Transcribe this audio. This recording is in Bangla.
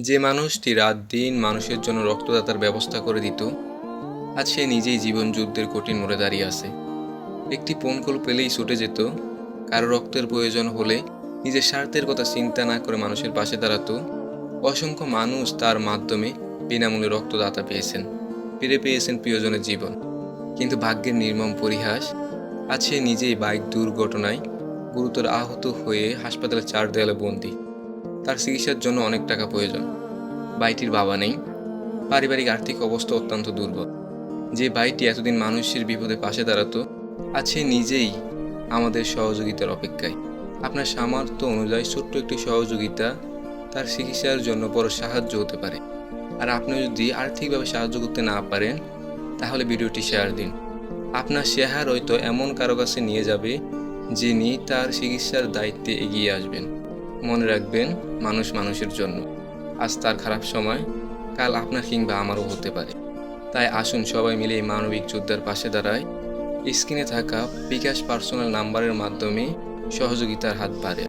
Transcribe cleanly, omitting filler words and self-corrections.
যে মানুষটি রাত-দিন মানুষের জন্য রক্তদাতার ব্যবস্থা করে দিত, আজ সে নিজেই জীবন যুদ্ধের কঠিন মোড়ে দাঁড়িয়ে আছে। একটি ফোন কল পেলেই ছুটে যেত, কারো রক্তের প্রয়োজন হলে নিজের স্বার্থের কথা চিন্তা না করে মানুষের পাশে দাঁড়াতো। অসংখ্য মানুষ তার মাধ্যমে বিনামূল্যে রক্তদাতা পেয়েছেন, ফিরে পেয়েছেন প্রিয়জনের জীবন। কিন্তু ভাগ্যের নির্মম পরিহাস, আজ সে নিজেই বাইক দুর্ঘটনায় গুরুতর আহত হয়ে হাসপাতালের 4 দেয়ালে বন্দী। তার চিকিৎসার জন্য অনেক টাকা প্রয়োজন। ভাইটির বাবা নেই, পারিবারিক আর্থিক অবস্থা অত্যন্ত দুর্বল। যে ভাইটি এতদিন মানুষের বিপদে পাশে দাঁড়াতো, আজ সে নিজেই আমাদের সহযোগিতার অপেক্ষায়। আপনার সামর্থ্য অনুযায়ী ছোট্ট একটি সহযোগিতা তার চিকিৎসার জন্য বড় সাহায্য হতে পারে। আর আপনি যদি আর্থিকভাবে সাহায্য করতে না পারেন, তাহলে ভিডিওটি শেয়ার দিন। আপনার শেয়ার হয়তো এমন কারো কাছে নিয়ে যাবে, যিনি তার চিকিৎসার দায়িত্বে এগিয়ে আসবেন। মনে রাখবেন, মানুষ মানুষের জন্য। আজ তার খারাপ সময়, কাল আপনার কিংবা আমারও হতে পারে। তাই আসুন সবাই মিলে এই মানবিক যোদ্ধার পাশে দাঁড়ায়। স্ক্রিনে থাকা বিকাশ পার্সোনাল নাম্বারের মাধ্যমে সহযোগিতার হাত বাড়ায়।